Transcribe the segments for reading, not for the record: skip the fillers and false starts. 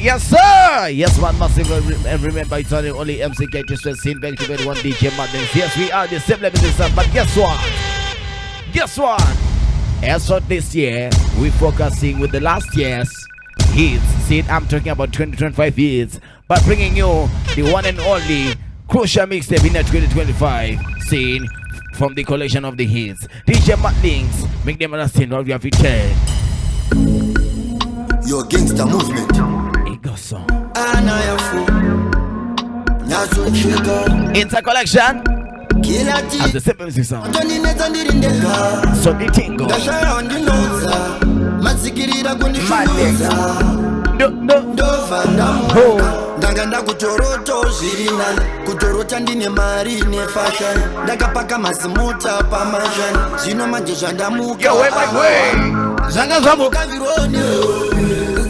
Yes, sir. Yes, one massive. And remember, it's only MCK to send back to 21 DJ Madness. Yes, we are the same level system. But guess what? Guess what? As for this year, we're focusing with the last year's hits. See, I'm talking about 2025 hits, but bringing you the one and only crucial mixtape in the 2025 scene from the collection of the hits. DJ Madness, make them understand what we have to tell. Your gangster movement. It's a collection. As the same music sound. So the tingo. Ndanganda kutoroto zirina kutorota ndine mari ne fashion ndakapaka mazimuta pamashan zino manje zvandamuka yo way my way zanga zvamuka vironi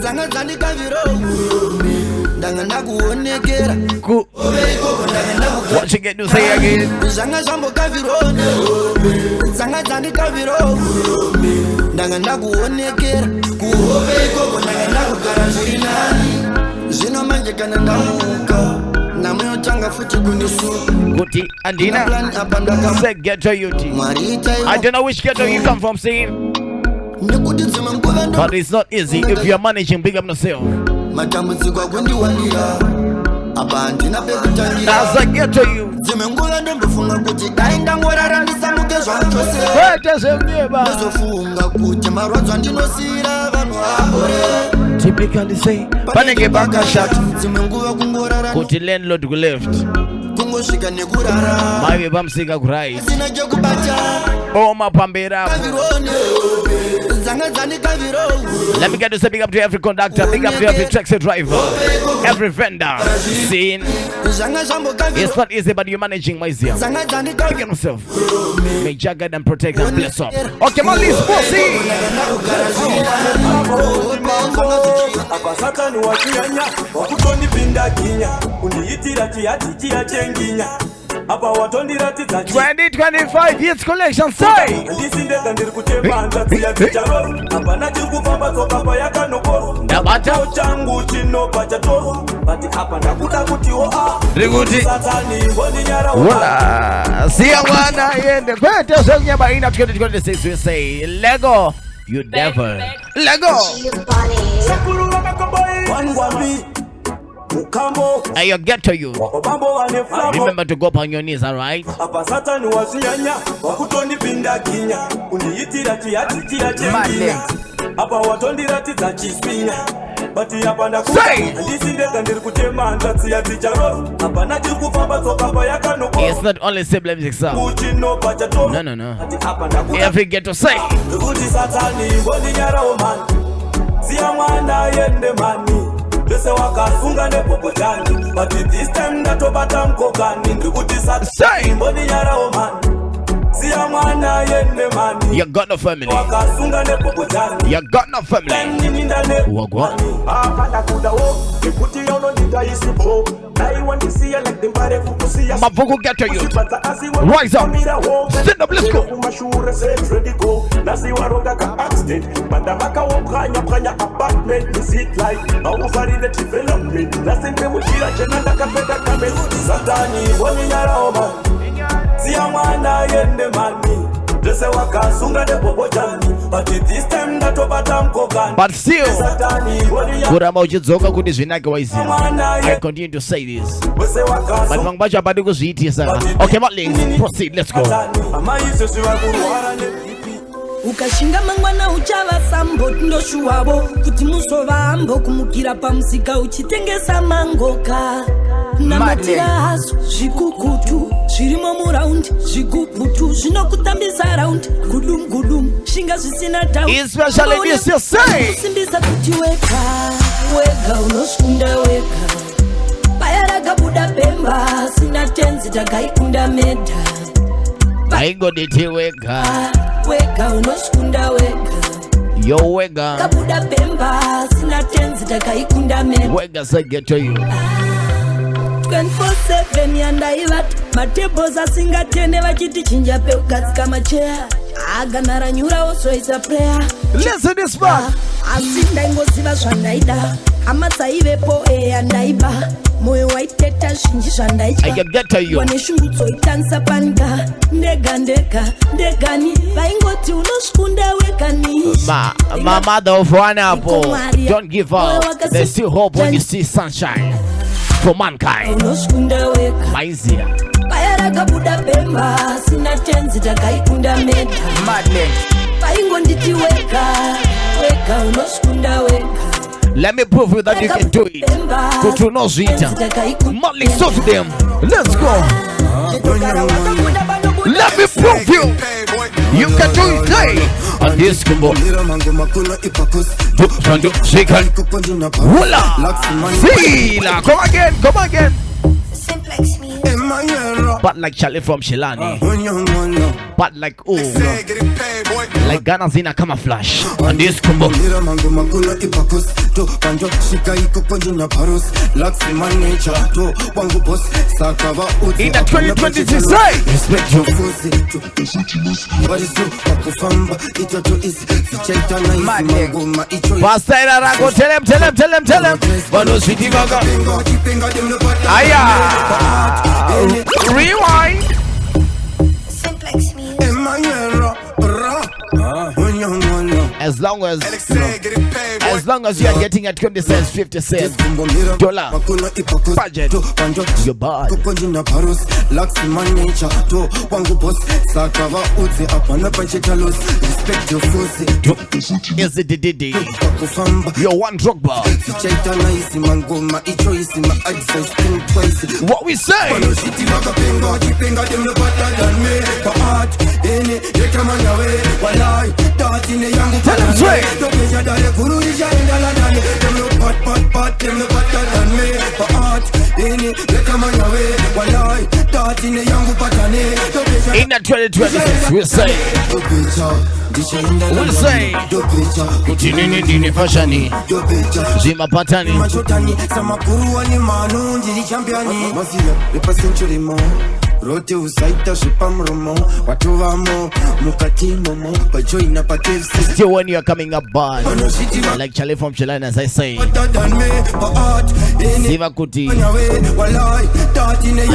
zanga zandika vironi ndanganda kuonekera ku what you get to say again zanga zvamuka vironi zanga zandika vironi ndanganda kuonekera kuhobeko ndanganda kugara zirinani zino manje kana ndamuka namwe tanga futi kundisu kuti andina say ghetto yuti I don't know which ghetto you come from saying but it's not easy if you're managing big up yourself matambudziko kundiwanira abandi na pekutangira that's a ghetto you zimenguva ndombofunga kuti dai ndangorara ndisamuke zvachose kwete semnyeba ndozofunga kuti marwadzo ndinosira vanhu abore typically say panenge bakashot zimenguva kungorara kuti landlord ku left kungosvika nekurara maive pamusika ku right sina chekubata oma pambera let me get to say big up to every conductor, big up to every taxi driver, every vendor. Scene. It's not easy, but you're managing my zeal. Pick yourself. May Jah guide and protect and bless up. Okay, my list, bossy. Apa watondira tidza 2025 hits collection say ndisindeka ndiri kutembanga tsiya ticharo apana chiri kufamba tsoka payakanokoro ndabata changu chinopa chatoro but apa ndakuda kutiwo ndikuti satani ngoni nyara wala siya mwana yende kwete sekunyaba ina 2026 we say Lego you devil Lego sekuru wakakoboy wangwambi I get to you. Remember to go up on your knees, alright? Say! It's not only Cymplex exam. No. Every get to say. Dese wakafunga nepopotani but this time ndatobata mkokani ndikuti say mboni nyara oman siya mwana yende mani you got no family wakafunga nepopotani you got no family wagwa apanda kudawo ndikuti yono nditaisipo I want to see you like the pare kukusia mavuku get to you rise up stand up let's go mashure set ready go nasi waroga ka accident bandamaka wokanya apartment visit like au faride development nasi ndemukira jena ndakapeta kambe satani boni nyara oba siya mwana yende mani dese wakasunga nepopotani but this time ndatobata mkokani but still kuramba uchidzoka kuti zvinake waiziva I continue to say this but vamwe vacho hapadi kuzviitisa okay Matlings proceed let's go ukashinga mangwana uchava sambo ndoshuwavo kuti musovambo kumukira pamusika uchitengesa mangoka namatira haso zvikukutu zvirimo muraundi zvigubutu zvinokutambisa raundi gudum shinga zvisina tausimbisa kuti wega unosunda wega baya rakabuda pemba sina tenzi takaikunda medha aingoditi wega unosunda wega yo wega kabuda pemba sina tenzi takaikunda medha wega sageto you 24/7 yandaivati matebhos asingatende vachiti chinja peukatsika macheya aganara nyura also is a prayer. Listen this man. Asinda ngoziva zvandaida amatsaivepo eyandaiba moyo waiteta zhinji zvandaicha I can get to you. waneshungutso itanisa panika ndegani vaingoti unosvikunda wekani. My mother of one apple. Don't give up. There's still hope when you see sunshine for mankind. unosvikunda weka Maizia. paya rakabuda pemba sina tenzi takaikunda meda vaingonditi weka unosvikunda weka. Let me prove you that you can do it. Go to Nozita. Molly, so to them. Let's go. Let me prove you. You can do it. Hey. And this combo. Voila. Sila. Come again. Cymplex me. But like Charlie from Shilani. But like like Ghana Zina camouflage. And this combo. In the 2026 say respect you. Pastor Rago, tell him. Bano City Gaga. Aya. Rewind. Cymplex me. As long as you are getting at 20 cents, 50 cents, dollar, budget, your bad. Is the Didi? You're one drug bar. What we say? Tell them straight. In the 2026, we say Kutinini fashani Zima patani Rote usaita shipamromo watu wamo mukati momo pajoina patevsi. Still when you are coming up bad like Charlie from Chilana, as I say Siva kuti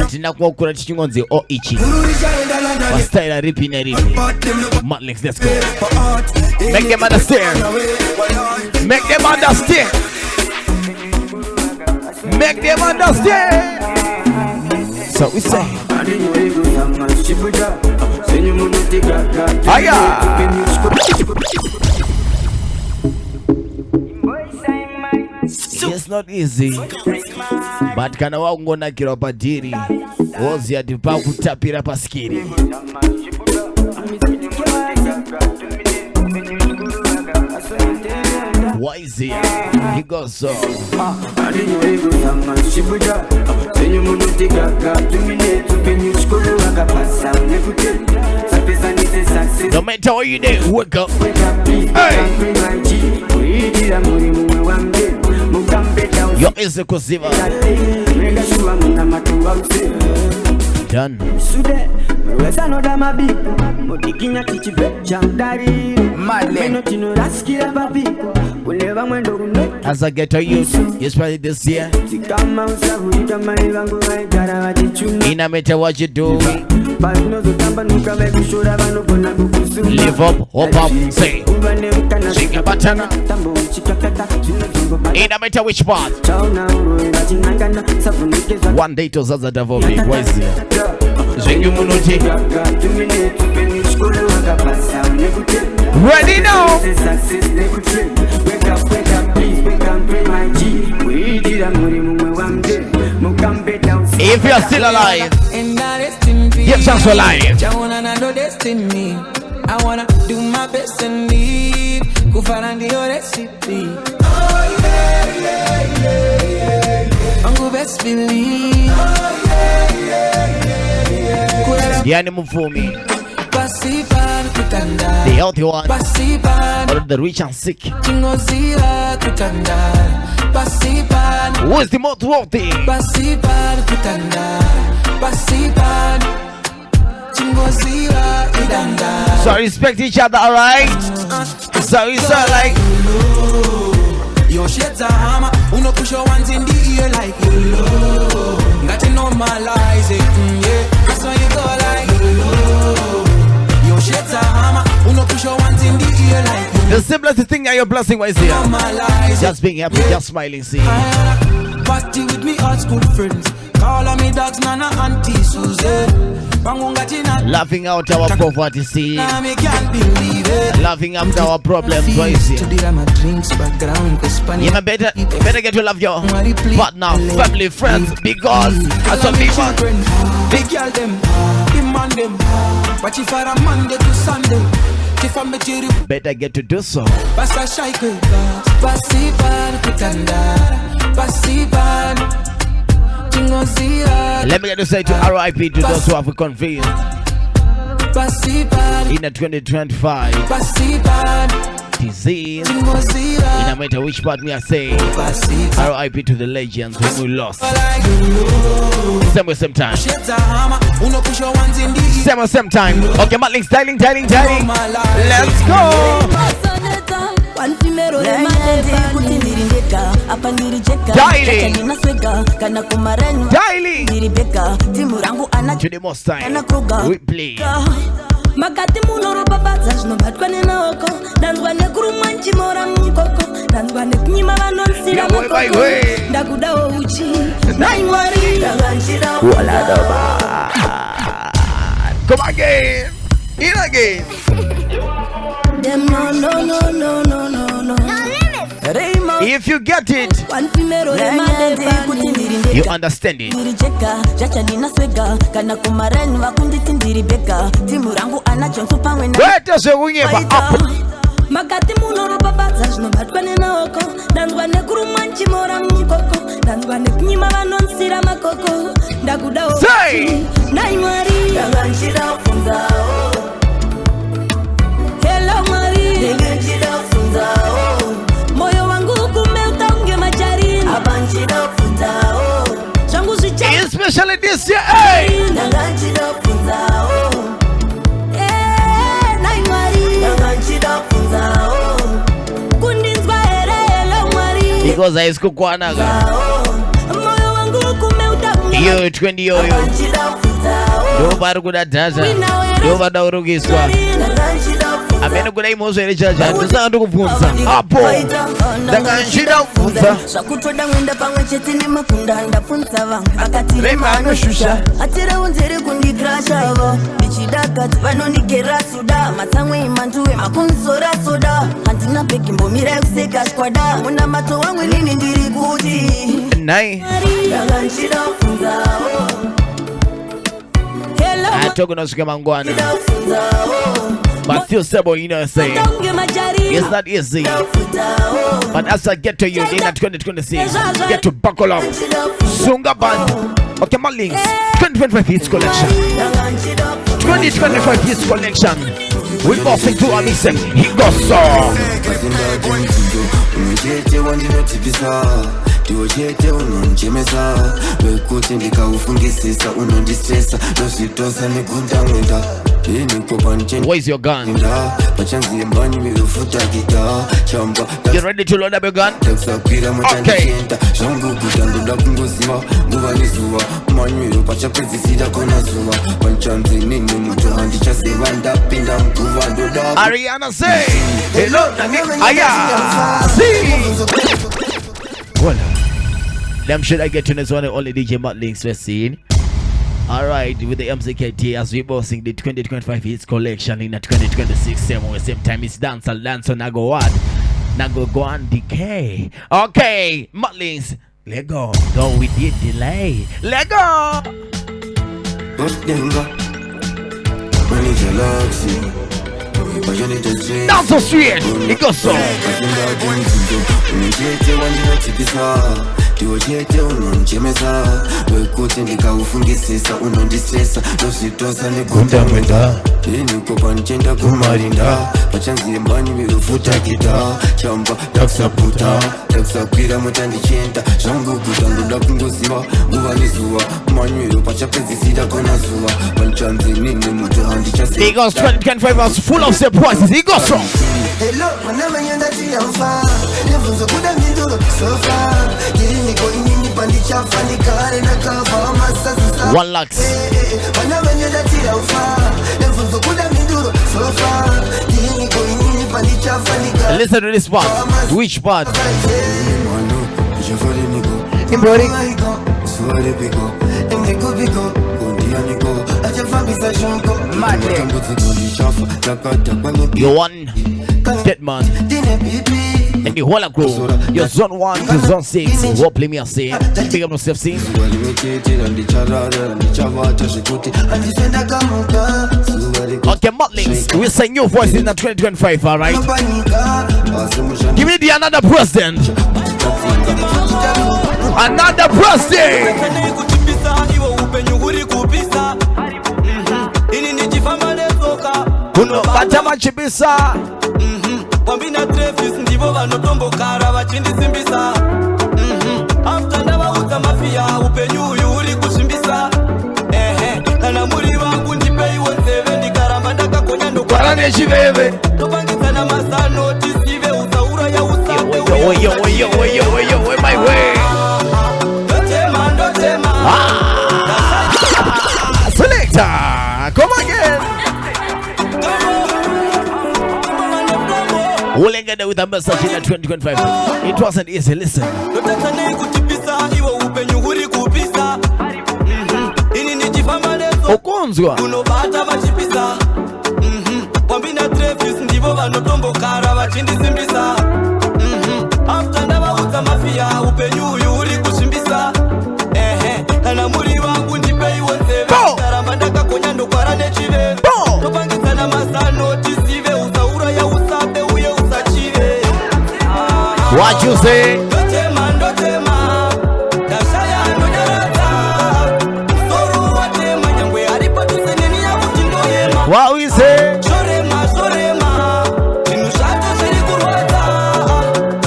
Atina kwa ukura chichingonzi o ichi Wastyle ripi na ripi Matlex, let's go. Make them understand. Make them understand. Make them understand. So we say Aya. It's not easy, but kana waungona kira padiri ozi atipa kutapira paskiri. Why is he? He goes so. No matter what you do, wake up. Hey. Yo is a cosiva. Done. As I get to you, especially this year, in a matter what you do, live up, hop up, say, shake your batana. In a matter which part, one day to Zaza Davobi, why is here? Ready now? If you're still alive, give chance for life. I wanna do my best and leave. Go find your recipe. Oh yeah. I'm go best believe. Yani Mufumi, the healthy one, or the rich and sick. Who is the most wealthy? So respect each other, alright? So it's like your shades are hammer, uno push your ones in the ear like got to normalize it, yeah. That's why you go like your shades are hammer, uno push your ones in the ear like the simplest thing that you're blessing was here. Just being happy, just smiling, see. Party with me old school friends. Call on me dogs, nana, auntie, Susan. Laughing out our poverty, see. Can't believe it. Laughing out our problems, see. You better get to love your partner, family, friends, because as a people, big girl them, demand them. Watch it for a Monday to Sunday. Better get to do so. Let me get to say to RIP to those who have conveyed in the 2025 disease. In no matter which part we are saying, RIP to the legends whom we lost. Same time. Same time. Okay, Matling, styling. Let's go. Daily to the most time we play. Makati munoro babaza zvinobhatwa nenoko ndanzwa nekurumanchi mora mukoko ndanzwa nekunyima vanonsira makoko ndakudawo uchi naimwari ndakanchira come again in again them no if you get it you understand it. Where does it wing up? Makati munoro babaza zvinobhatwa nenoko ndanzwa nekurumanchi mora mukoko ndanzwa nekunyima vanonsira makoko ndakudawo naimwari ndakanchira funzawo hello mwari ndakanchira funzawo moyo wangu kumeuta unge macharini abanchira funzawo zvangu zvicha especially this year, hey! ndakanchira funzawo naimwari ndakanchira funzawo kundinzwa here hello mwari because I school kwanaga moyo wangu kumeuta unge yo 20 yoyo ndo vari kuda data ndo vada urukiswa amene kuda imozo ere chacha ndisana ndikubvunza apo ndakanchida kubvunza zvakutoda mwenda pamwe chete nemapunda ndafunza vanhu vakati remanoshusha atira unzere kundikrashavo ndichidakati vanondigera suda matsamwe imanduwe makonzora soda handina bhegi mbomira yekuseka skwada muna mato wamwe nini ndiri kuti nai ndakanchida funzawo atokunosvika mangwana but still stable, you know what I'm saying? It's not easy. But as I get to you in 2026, get to buckle up. Sunga band. Okay, my links. 2025 hits collection. 2025 hits collection. We go sing to Amisem. He goes so. Tiwochete unonjemesa wekuti ndikaufungisisa unondistresa nozvitosa negundamwenda where's your gun? You ready to load up your gun? Okay. Ariana say hello. Aya. See. Well, them should I get to this one only DJ Matt Links we're seeing. Alright, with the MCKT as we bossing the 2025 hits collection in the 2026 same time it's dance nago what? Nago go on decay. Okay, Matt Links, let go. Go with the delay. Let go. Not so sweet. It goes so. iwo chete unondichemesa wekuti ndikaufungisisa unondistresa ndozvitosa negunda mwenda iniko panichenda kumarinda pachanziembani virufutakita chamba takusaputa takusakwira mutandichenda zvangu guta ndoda kungoziva nguva nezuva manywero pachapedzisira kona zuva panichanzi nini muto handichasi. He goes 2025 was full of surprises. He goes strong. Hello, manamanyanda tiamfa nevunzo kuda minduro sofa iriniko inini pandichafa ndikare nakava masazisa 1 lakhs. manamanyanda tiamfa nevunzo kuda minduro sofa iriniko inini pandichafa ndikare. Listen to this part. Which part? Imbori suare pico endeko pico kondianiko achafambisa shonko madre You one dead man. And the whole crew. Your zone 1 to zone 6. What play me I say? Big up yourself, see. Okay, Mutlings. We say new voices in the 2025, alright? Give me the another president. Another president. Kuno batama chibisa. Wambina Travis ndivo vanotombokara vachindisimbisa. After ndavauta mafia upenyu uyu uri kusvimbisa. Kana muri vangu ndipeiwo nzeve ndikaramba ndakakonya Kwara nechiveve. Topangidzana masano tisive usaura yausape. Yo, my way. Ndotema. Selector, come again. We'll end with a message in 2025. It wasn't easy, listen. Okonzwa. Wambina Travis ndivo vanotombokara vachindisimbisa. After ndavauta mafia upenyu uyu uri kusvimbisa. Kana muri vangu ndipeiwo nzeve ndaramba ndakakonya ndokwara nechiveve. Topangidzana masano tisive usaura yausape uye usachive. What you say? Ndotema ndashaya ndonyaradza. Soro watema nyangwe ari padhuze neni yakuti ndoyema. What we say? Zorema zvinhu zvato zviri kurwadza.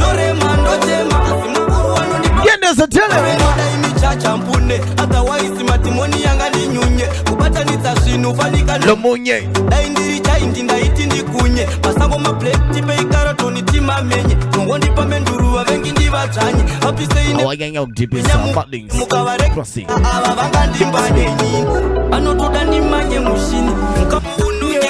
Zorema ndotema asi mukuru wanondipa. Yendeze tele. Dai michacha mpune otherwise matimoni yanga ndinyunye kubatanidza zvinhu fanika Lomunye. dai ndiri chaindi ndaiti ndikunye masango mapleti peikarotoni timamenye nongondipa menduruva vengi ndivadzvanye vapiseine Awaganya ukudipisa Mutlings. Crossing. ava vangandimba nenyi vanotoda ndimanye mushini mukamuunuke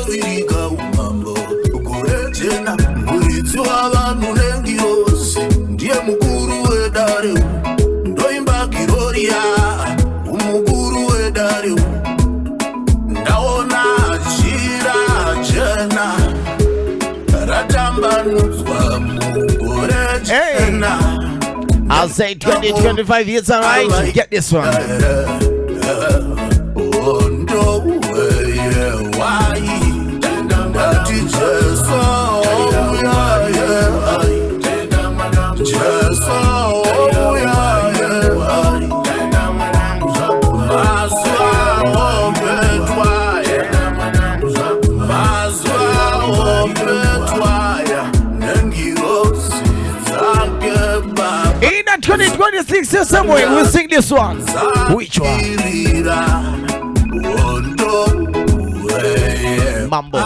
Virika umambo ukorejena muridzi wavanhu nengirosi ndiye mukuru wedare ndoimba Gloria umukuru wedare ndaona jira jena ratambanudzwa mukorejena. I'll say 2025 years, alright? Get this one. In 2026 somewhere we'll sing this one. Which one? Mambo.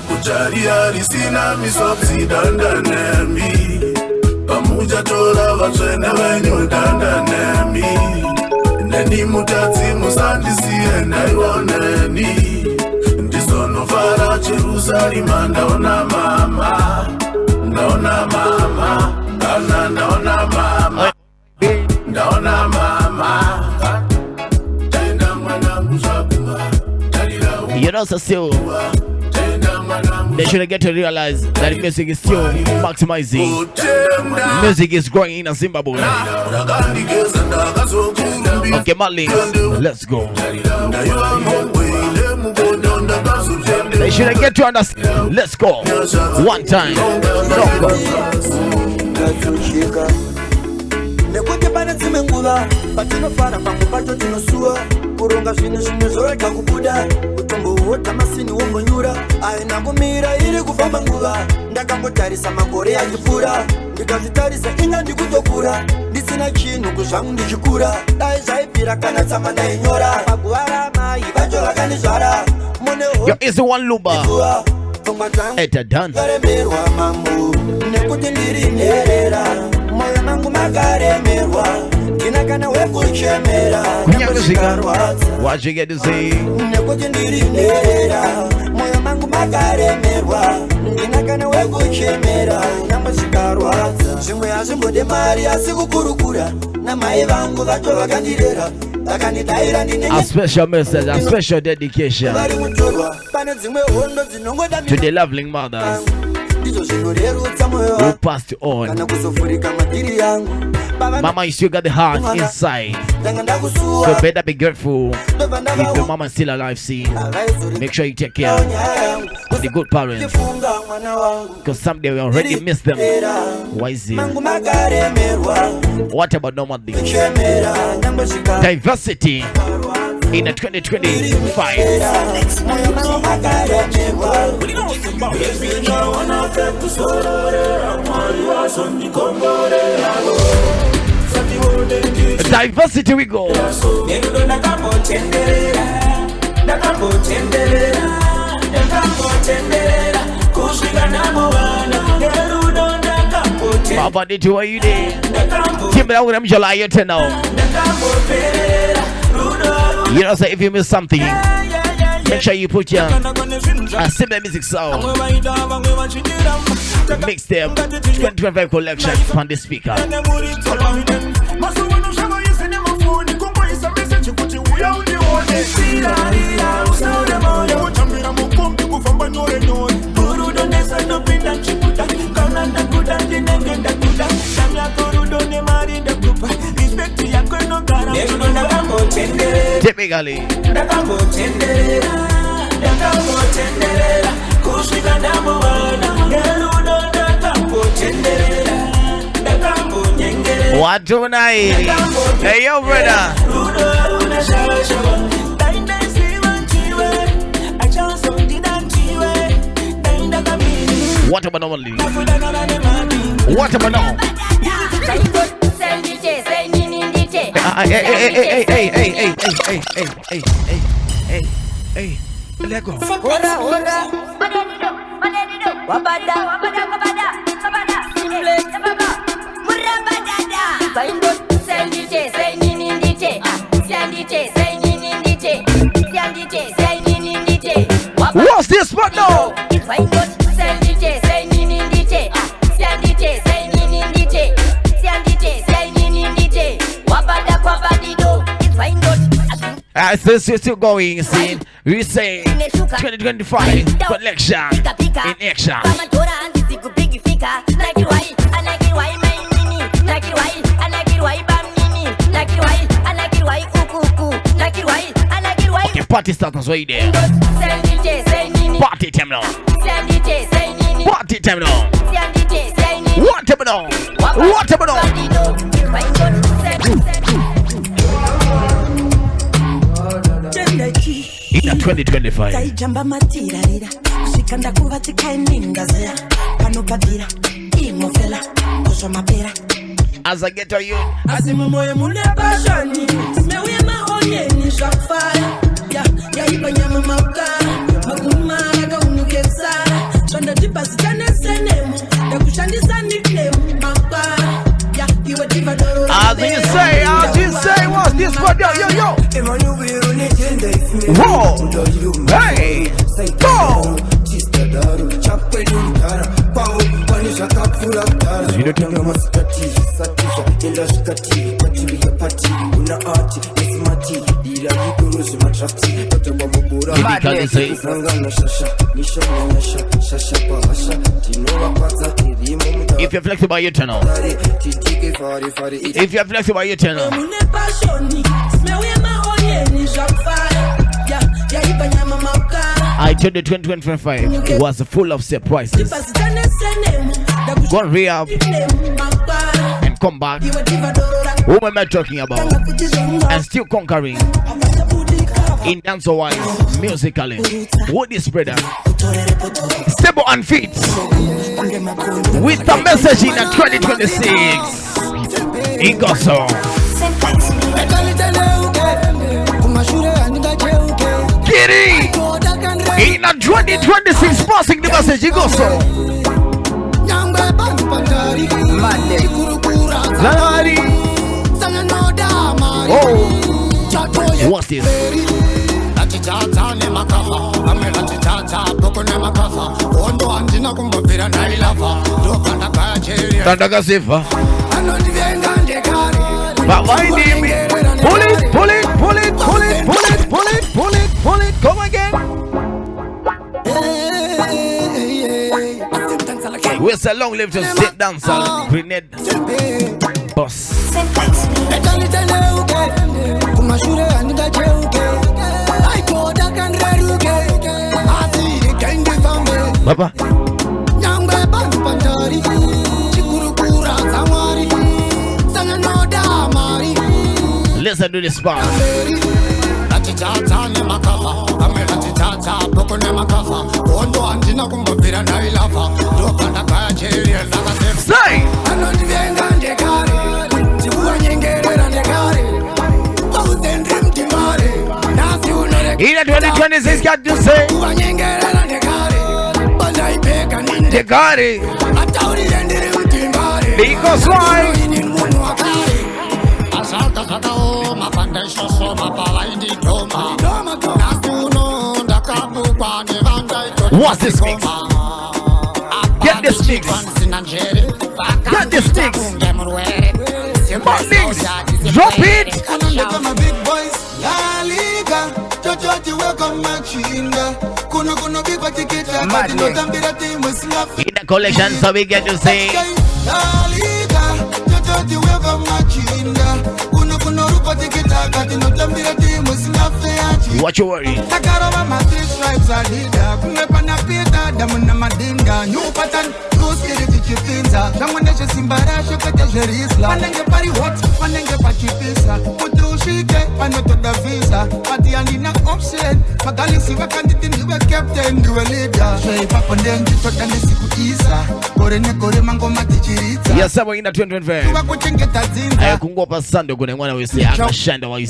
Kujaria risina misopsi dandanemi pamuja tola vatsvene venyu dandanemi neni mutadzi musandisiye ndaioneni ndizonofara Jerusarema ndaona mama kana ndaona mama ndaona mama tenda mwana muzvakuma You know, so still they should get to realize that music is still maximizing. Music is growing in Zimbabwe. Okay, Mutlings, let's go. They shouldn't get to understand. Let's go. One time. Don't go. Nekuti pane dzimwe nguva patinofara pamwe pacho tinosua kuronga zvinhu zvimwe zvorega kubuda utombohota masini wombonyura aina kumira iri kufamba nguva ndakambotarisa makore achipfuura ndikazvitarisa inga ndikutokura ndisina chinhu kuzvangu ndichikura dai zvaibvira kana tsama ndainyora paguva ramai vacho vakandizvara Yo, is the one luba eta done karemerwa mambo nekuti ndiri nherera moyo mangu makaremerwa ndina kana wekuchemera what you get to say nekuti ndiri nherera moyo mangu makaremerwa ndina kana wekuchemera nyambosvikarwadza zvimwe hazvimbode mari asi kukurukura namai vangu vacho vakandirera vakandidaira a special message, a special dedication to the lovely mothers who passed on. Mama, you still got the heart inside, so better be grateful. If your mama is still alive, see, make sure you take care of the good parents, because someday we already miss them. Why is it? What about normal things? Diversity in a 2025. Diversity we go. Baba, did you what you did? Timber, I would have July you to know. You know, say if you miss something, make sure you put your similar music sound Mixtape 2025 collection on the speaker. Typically what tonight? Hey yo brother, what about normally? What about now? Hey, let go. What's this one now? This is still going, see. We say 2025 collection in action. Okay, party starters right there. Party time now. Party time now. What time now? What time now? In 2025. As I get to you, as you say, what's this one? Yo. Whoa, hey, go. If you're flexible, you turn on. If you're flexible, you turn on. I told you 2025 was full of surprises. Go and re-up and come back. Who am I talking about? And still conquering in dancehall wise, musically. What is brother? Stable and fit with the message in 2026. It goes so. Kitty in 2026, passing the message. It goes so. Oh, what's this? Tandaka Sifa. But why did me? Pull it, pull it, pull it, pull it, pull it, pull it, pull it, pull it. Come again. We're so long live to Zimdancehall Grenade Boss. Papa. Listen to this part. Say. In 2026, got to say. They got it. Because why? What's this mix? Get this mix. Get this mix. What mix? Drop it. In the collection, so we get to say. Watch your worry. Yes, sir, in the 2025. I can go past Sunday when I want to say, I'm ashamed of you.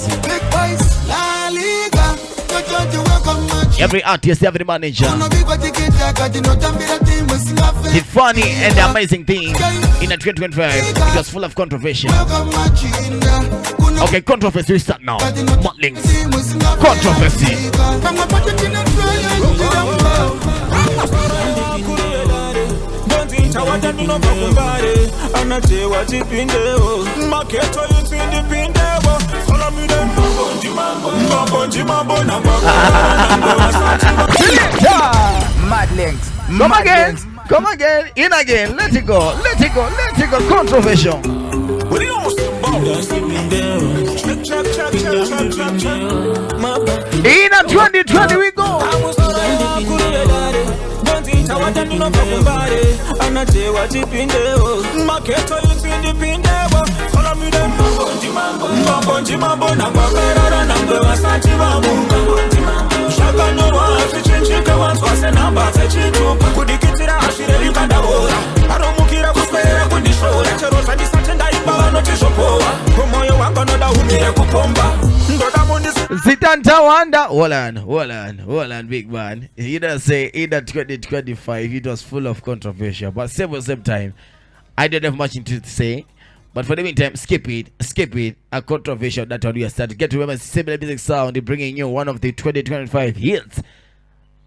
Every artist, every manager. The funny and the amazing thing in the 2025, it was full of controversy. Okay, controversy, we start now. Motlings. Controversy. Mad links. Come again. Come again. In again. Let it go. Let it go. Let it go. Controversial. In a 2020 we go. Zitanta wanda. Hold on, big man. You don't say in the 2025 it was full of controversy, but same time, I don't have much to say. But for the meantime, skip it. A controversial that one we are starting. Get to remember Cymplex Music Sound bringing you one of the 2025 hits.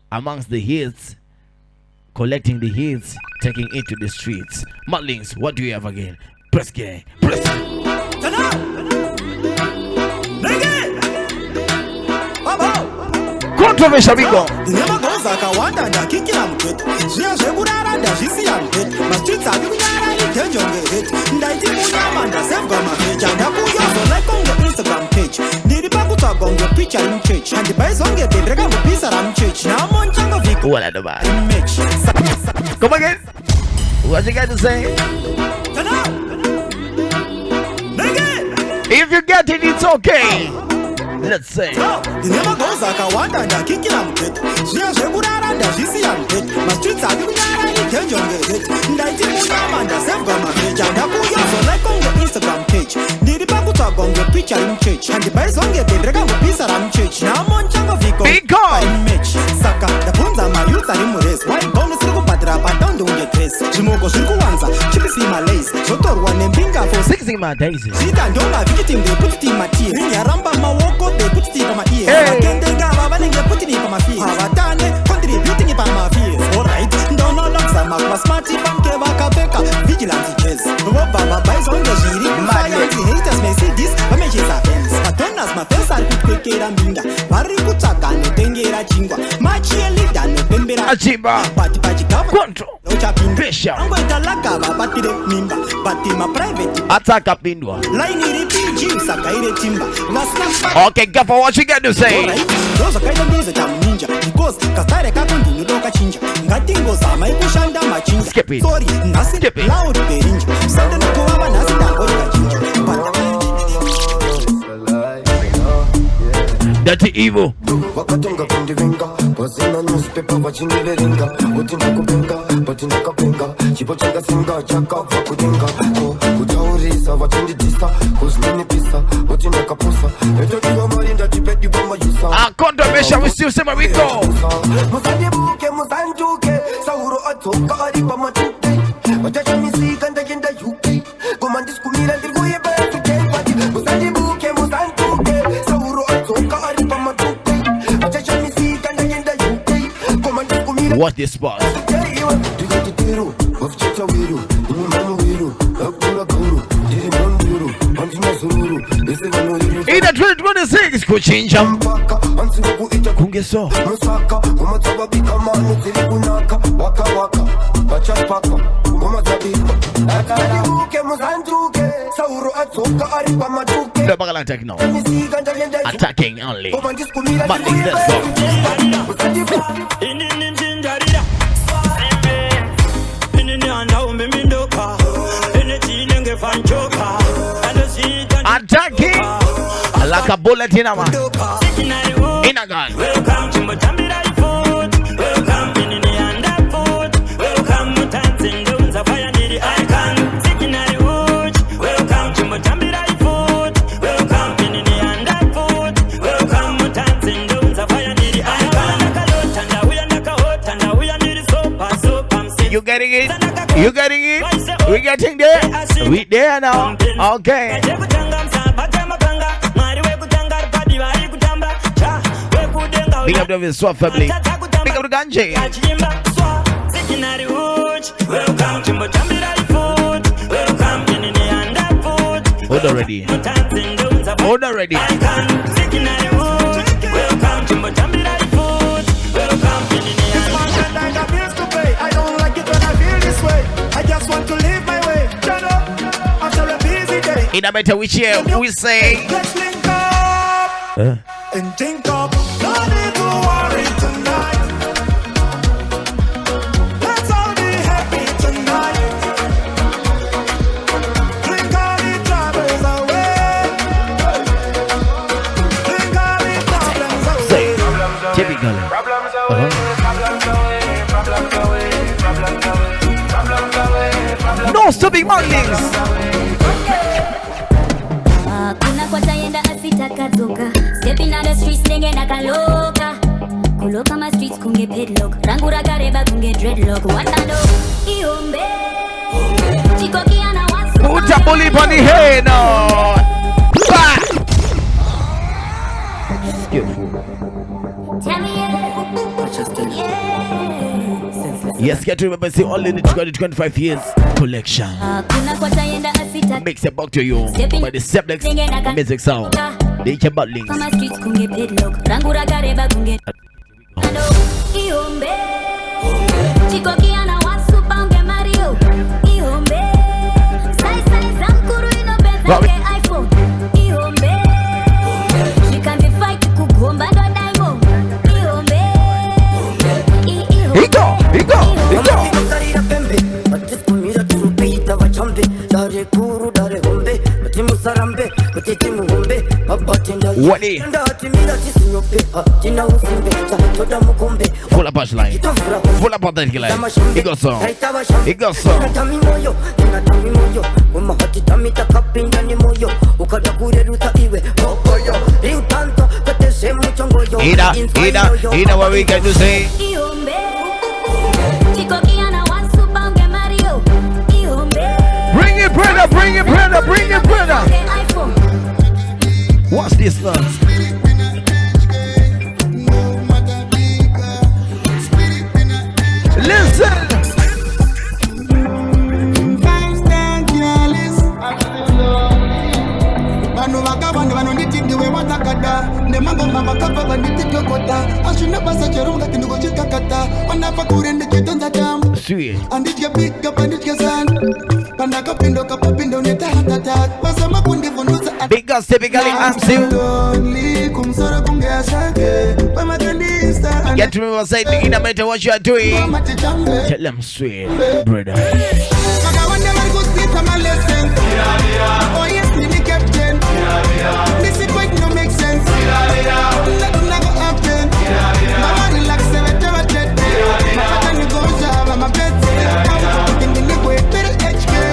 Amongst the hits, collecting the hits, taking it to the streets. Mutlings, what do you have again? Press gang. Press. Controversial we go. Instagram page. Picture in church and the boys on get the drag of pizza and church. Now I'm on What at the back? Come again. What you got to say? If you get it, it's okay. Let's say. The never goes like I want and I kick it and get. She has a good and she see and get. My streets are good and I get it. And I think we are and I send from my page. And I put you so like on the Instagram page. The Papu talk on the preacher in church. And the boys on the baby can go piece around church. Now I'm on Chango Vico. Because Saka, the Punza, my youth are in Mores. Why bonus Rico Padra, but don't do get this. Chimoko Shikuanza, Chippy my lace. Sotor one and Binga for 60 my daisy. See that don't have it, they put it in my teeth. Ramba Mawoko, they put it in my ear. I can't think of having a put it in my feet. Have a done it, contributing it by my fears. Alright, don't know locks, I'm a smarty from Kevaka Beka, vigilante chess. Baba buys on the Giri, my haters may see this, but make it happen. But don't ask my face, I could quick and binga. Marikuchaka, no Tengera Chingua, my cheerleader, no Pembera Achiba, Pati Pachika, control, no chapping pressure. I'm going to Laka, but the Mimba, but in my private attack up in one. line in PG, Sakaire Timba. Okay, go for what you got to say. Those are kind of music I'm ninja because Katare Kakundu no Kachinja. Ngatingo Sama Kushanda Machin. Skip it. Sorry, nothing Skip it. Loud Perinja. Sudden Kuava Nasa Dirty evil. Wakatunga kundi vinga Wasina newspaper wachini veringa Utinda kupinga, batinda kapinga Chipo chinga singa, chaka wakudinga Kujaurisa, wachindi tisa Kuznini pisa, utinda kapusa Eto kiwa marinda, tipeti bomba yusa Controversial, we still say where we go. Musandibuke, musanjuke Sauro atoka, aripa machuke Wachacha misi, kanda yenda yuke Gomandis kumira, ndiguye bafike Musandibuke, musanjuke Sauro atoka, aripa machuke What this was? In the 2026 kuchinja kungeso the Bagalan techno attacking only Monday, let's go. Attacking like a bullet in a man. In a gun. Welcome to Mutambira food. Welcome in the under food. Welcome to dancing down the fire near the icon. Sitting at the wood. Welcome to Mutambira food. Welcome in the under food. Welcome to dancing down the fire near the icon. We are hot and we are near the soap. You getting it? You getting it? We getting there? We there now. Okay. Big up the Swap family. Big up the Ganji. Welcome to Mutambira food. Welcome in the under food. Hold already. Hold already. Welcome to Mutambira food. Welcome in the under. I got bills to pay. I don't like it when I feel this way. I just want to live my way. Shut up after a busy day. In a matter which year we say let's link up and think up. No need to worry tonight. Let's all be happy tonight. Drink all the troubles away. Drink all the problems away. say typical. No stopping mornings. Kuna kwa tayenda asita katoka. Stepping on the streets nenge nakaloka. Kuloka ma streets kunge pedlock. Rangura gareba kunge dreadlock. Watano iombe. Chiko kiana wasu. Put a bully on the head now. Tell me Yes, get to remember, see only the 20-25 years collection. kuna kwa tayenda asita. Makes it back to you by the Cymplex music sound. They came back links. Kama streets kunge pedlock. Rangura gareba kunge. Watano iombe. Chiko kiana wasu pange Mario. Iombe. Sai zamkuru ino benza ke iPhone. Iombe. She can't fight kugomba ndo daimo. Iombe. What is? Full of punchline. Full of pathetic line. It goes on. It goes on. Ida, what we can do say? Bring it, brother, bring it, brother, bring it, brother. What's this one? Listen. Sweet. And it get big up and it get sand. Big guns typically ask you. Get to remember saying it no matter what you are doing. Tell them sweet, brother. Oh yes, me captain. This is quite no make sense. Nothing never happen. Mama relax, never jet. Mama can go job, I'm a bet.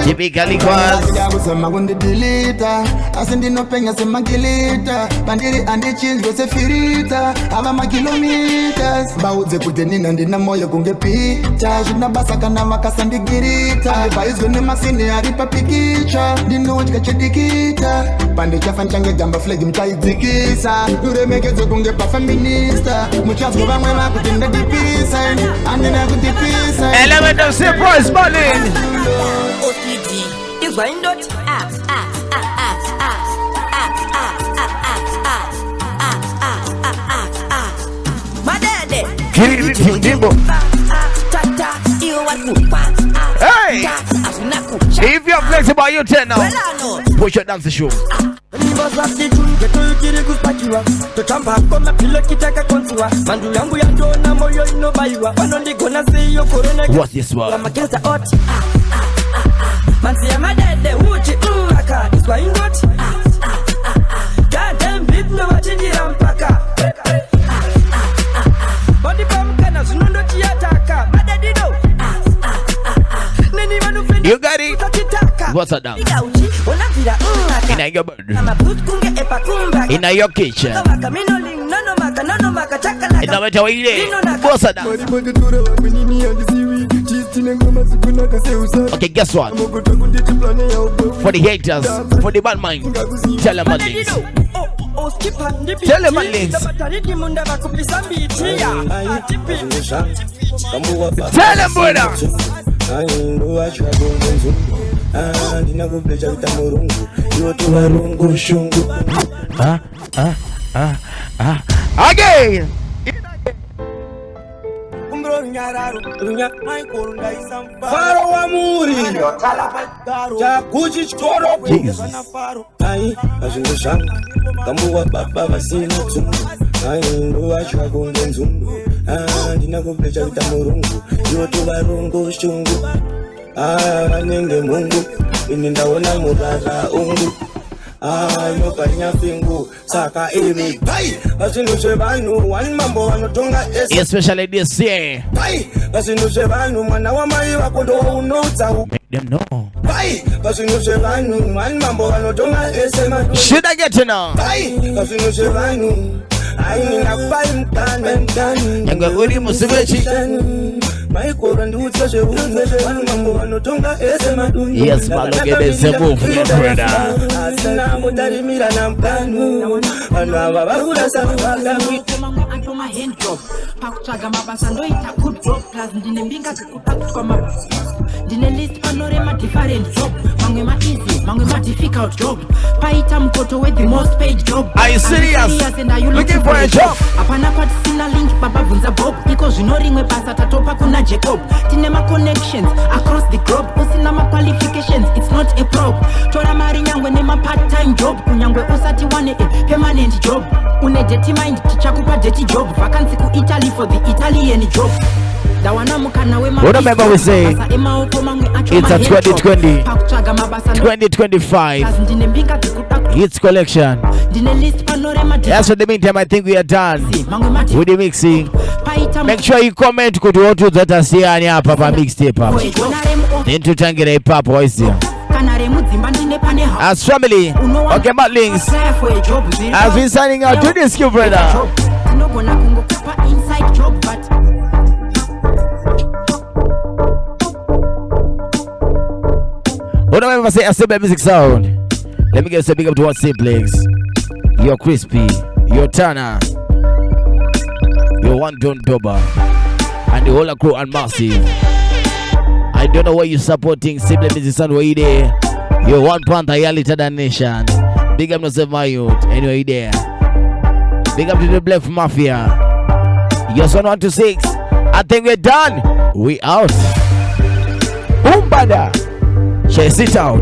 Typically was I want the deleter. I send in no penga se magilita. Bandiri and the change go se firita. Ava ma kilometers. Bauze kuteni and na moyo kunge pita. Jina basaka na makasandi girita. Baiz gone masini aripa pikicha. Dino chika chedikita. Pande chafa nchange gamba flag mtaizikisa. Dure mekezo kunge pa feminista. Muchas go bangwe ma kutinda dipisa. Andina kutipisa. Element of surprise balling. Is wine dot ass. My daddy. Hey! If you're flexible, you tell now. Push your dance show. What's this one? Man see my dad the hoochie aka is why not goddamn bit no watching rampaka body pump kana sunundo tiataka madadi do neni manu fendi you got it what's up now in your bird in your kitchen in the matter what's up now. Okay, guess what? For the haters, for the bad mind, tell them things. Tell them things. Tell them, brother. Again. Faro wa muri ja kuji chikoro ai azindu shanga kambu wa baba basina tumbu ai ndo achwa konge nzungu ndina kublecha kutamurungu yoto barungu shungu vanenge mungu ini ndaona murara ungu yopanya fingu saka iri pai basinu shevanu wani mambo wanotonga especially this year pai basinu shevanu mwana wa mai wako ndo unota them know pai basinu shevanu wani mambo wanotonga esema should I get to know pai basinu shevanu ai na pai mtani yanga uri musibechi yes, man, look at this move, brother. Are you serious? Looking for a job? Jacob, tinema connections across the globe. Usinama qualifications, it's not a probe. Tora mari nyangwe nema part-time job. Kunyangwe usati wane a permanent job. Une dirty mind, kichakupa dirty job. Vacancy ku Italy for the Italian job. Remember we say it's a 2020 2025 Hits collection. That's for the meantime, I think we are done with the mixing. Make sure you comment could you to that asiani hapa pa mixtape hapa. Then tutangira hip hop voice here. As family, okay, Matt Links. As we signing out to this you brother. What do I ever say? I say music sound. Let me get a big up to what Cymplex. You're crispy. You're Tana. You're one Don Doba. And the whole crew and massive. I don't know why you're supporting Cymplex music sound. Where you there? You're one Panther. You're litter than nation. Big up yourself, my youth. Anyway, there. Big up to the Black Mafia. You're 116. I think we're done. We out. Boom, bada. Chase it out.